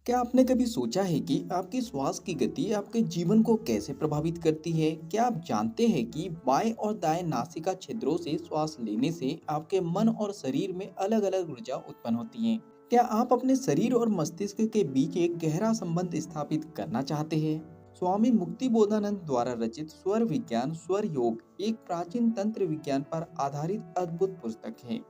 क्या आपने कभी सोचा है कि आपकी श्वास की गति आपके जीवन को कैसे प्रभावित करती है? क्या आप जानते हैं कि बाएं और दाएं नासिका छिद्रों से श्वास लेने से आपके मन और शरीर में अलग-अलग ऊर्जा उत्पन्न होती है? क्या आप अपने शरीर और मस्तिष्क के बीच एक गहरा संबंध स्थापित करना चाहते हैं? स्वामी मुक्तिबोधानंद द्वारा रचित स्वर विज्ञान स्वर योग एक प्राचीन तंत्र विज्ञान पर आधारित अद्भुत पुस्तक है।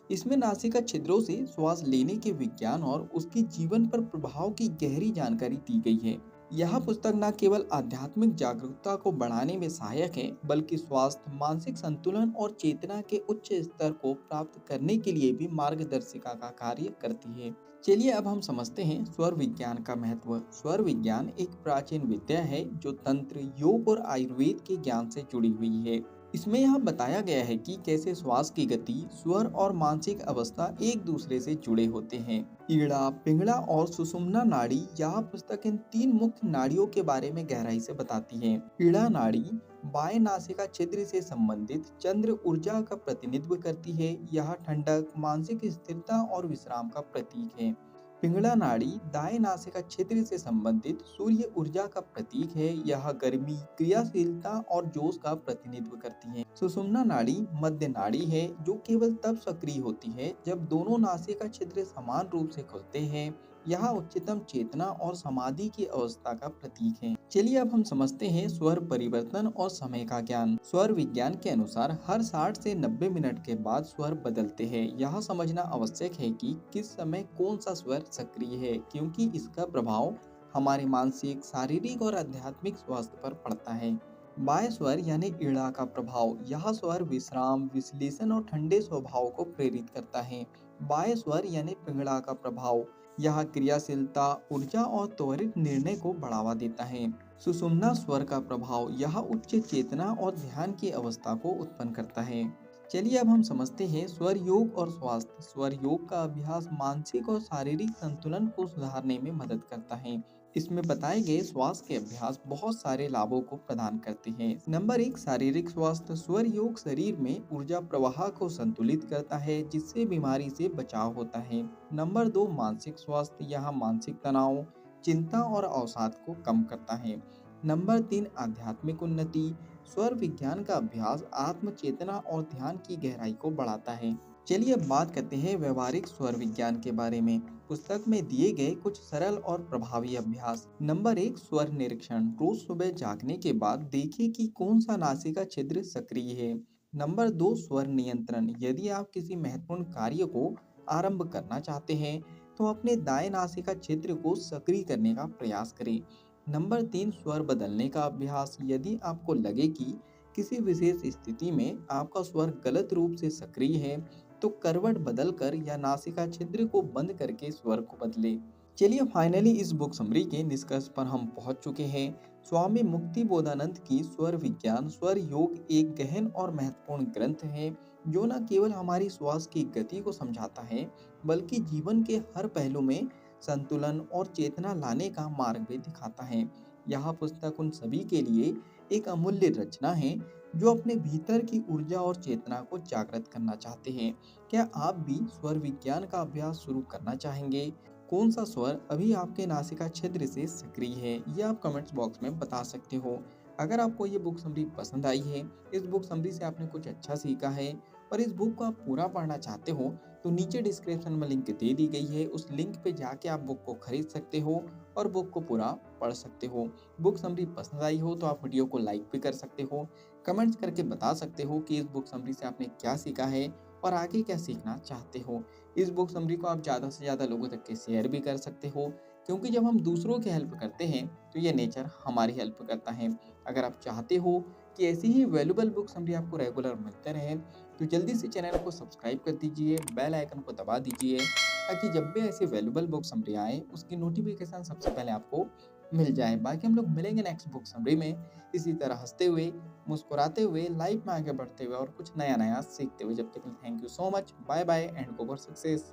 इसमें नासिका छिद्रों से श्वास लेने के विज्ञान और उसकी जीवन पर प्रभाव की गहरी जानकारी दी गई है। यह पुस्तक न केवल आध्यात्मिक जागरूकता को बढ़ाने में सहायक है, बल्कि स्वास्थ्य, मानसिक संतुलन और चेतना के उच्च स्तर को प्राप्त करने के लिए भी मार्गदर्शिका का कार्य करती है। चलिए अब हम समझते हैं स्वर विज्ञान का महत्व। स्वर विज्ञान एक प्राचीन विद्या है जो तंत्र, योग और आयुर्वेद के ज्ञान से जुड़ी हुई है। इसमें यह बताया गया है कि कैसे श्वास की गति, स्वर और मानसिक अवस्था एक दूसरे से जुड़े होते हैं। ईड़ा, पिंगला और सुषुम्ना नाड़ी, यह पुस्तक इन तीन मुख्य नाड़ियों के बारे में गहराई से बताती है। ईड़ा नाड़ी बाएं नासिका छिद्र से संबंधित चंद्र ऊर्जा का प्रतिनिधित्व करती है। यह ठंडक, मानसिक स्थिरता और विश्राम का प्रतीक है। पिंगला नाड़ी दाएं नासिका छिद्र से संबंधित सूर्य ऊर्जा का प्रतीक है। यह गर्मी, क्रियाशीलता और जोश का प्रतिनिधित्व करती है। सुषुम्ना नाड़ी मध्य नाड़ी है जो केवल तब सक्रिय होती है जब दोनों नासिका छिद्र समान रूप से खुलते हैं। यह उच्चतम चेतना और समाधि की अवस्था का प्रतीक है। चलिए अब हम समझते हैं स्वर परिवर्तन और समय का ज्ञान। स्वर विज्ञान के अनुसार हर 60 से 90 मिनट के बाद स्वर बदलते हैं। यह समझना आवश्यक है कि किस समय कौन सा स्वर सक्रिय है, क्योंकि इसका प्रभाव हमारे मानसिक, शारीरिक और आध्यात्मिक स्वास्थ्य पर पड़ता है। बाह्य स्वर यानी ईड़ा का प्रभाव, यह स्वर विश्राम, विश्लेषण और ठंडे स्वभाव को प्रेरित करता है। बाह्य स्वर यानी पिंगला का प्रभाव, यह क्रियाशीलता, ऊर्जा और त्वरित निर्णय को बढ़ावा देता है। सुषुम्ना स्वर का प्रभाव, यह उच्च चेतना और ध्यान की अवस्था को उत्पन्न करता है। चलिए अब हम समझते हैं स्वर योग और स्वास्थ्य। स्वर योग का अभ्यास मानसिक और शारीरिक संतुलन को सुधारने में मदद करता है। इसमें बताए गए श्वास के अभ्यास बहुत सारे लाभों को प्रदान करते हैं। नंबर 1, शारीरिक स्वास्थ्य। स्वर योग शरीर में ऊर्जा प्रवाह को संतुलित करता है, जिससे बीमारी से बचाव होता है। नंबर 2, मानसिक स्वास्थ्य। यह मानसिक तनाव, चिंता और अवसाद को कम करता है। नंबर 3, आध्यात्मिक उन्नति। स्वर विज्ञान का अभ्यास आत्म चेतना और ध्यान की गहराई को बढ़ाता है। चलिए अब बात करते हैं व्यवहारिक स्वर विज्ञान के बारे में। पुस्तक में दिए गए कुछ सरल और प्रभावी अभ्यास। नंबर 1, स्वर निरीक्षण। रोज सुबह जागने के बाद देखिए कि कौन सा नासिका छिद्र सक्रिय है। नंबर 2, स्वर नियंत्रण। यदि आप किसी महत्वपूर्ण कार्य को आरंभ करना चाहते हैं तो अपने दाएं नासिका छिद्र को सक्रिय करने का प्रयास करें। नंबर 3, स्वर बदलने का अभ्यास। यदि आपको लगे कि किसी विशेष स्थिति में आपका स्वर गलत रूप से सक्रिय है तो करवट बदलकर या नासिका छिद्र को बंद करके स्वर को बदले। चलिए फाइनली इस बुक समरी के निष्कर्ष पर हम पहुंच चुके हैं। स्वामी मुक्ति बोधानंद की स्वर विज्ञान स्वर योग एक गहन और महत्वपूर्ण ग्रंथ है जो न केवल हमारी श्वास की गति को समझाता है, बल्कि जीवन के हर पहलू में संतुलन और चेतना लाने का मार्ग भी दिखाता है। यह पुस्तक उन सभी के लिए एक अमूल्य रचना है जो अपने भीतर की ऊर्जा और चेतना को जागृत करना चाहते हैं। क्या आप भी स्वर विज्ञान का अभ्यास शुरू करना चाहेंगे? कौन सा स्वर अभी आपके नासिका छिद्र से सक्रिय है, ये आप कमेंट्स बॉक्स में बता सकते हो। अगर आपको ये बुक समरी पसंद आई है, इस बुक समरी से आपने कुछ अच्छा सीखा है और इस बुक को आप पूरा पढ़ना चाहते हो, तो नीचे डिस्क्रिप्शन में लिंक दे दी गई है। उस लिंक पे जाके आप बुक को खरीद सकते हो और बुक को पूरा पढ़ सकते हो। बुक समरी पसंद आई हो तो आप वीडियो को लाइक भी कर सकते हो, कमेंट्स करके बता सकते हो कि इस बुक समरी से आपने क्या सीखा है और आगे क्या सीखना चाहते हो। इस बुक समरी को आप ज़्यादा से ज़्यादा लोगों तक के शेयर भी कर सकते हो, क्योंकि जब हम दूसरों की हेल्प करते हैं तो ये नेचर हमारी हेल्प करता है। अगर आप चाहते हो कि ऐसी ही वैल्यूबल बुक समरी आपको रेगुलर मिलते रहे तो जल्दी से चैनल को सब्सक्राइब कर दीजिए, बेल आइकन को दबा दीजिए, ताकि जब भी ऐसी वैल्यूबल बुक समरी आए उसकी नोटिफिकेशन सबसे पहले आपको मिल जाए। बाकी हम लोग मिलेंगे नेक्स्ट बुक समरी में इसी तरह हंसते हुए, मुस्कुराते हुए, लाइफ में आगे बढ़ते हुए और कुछ नया नया सीखते हुए। जब तक thank you so much, bye bye and go for success.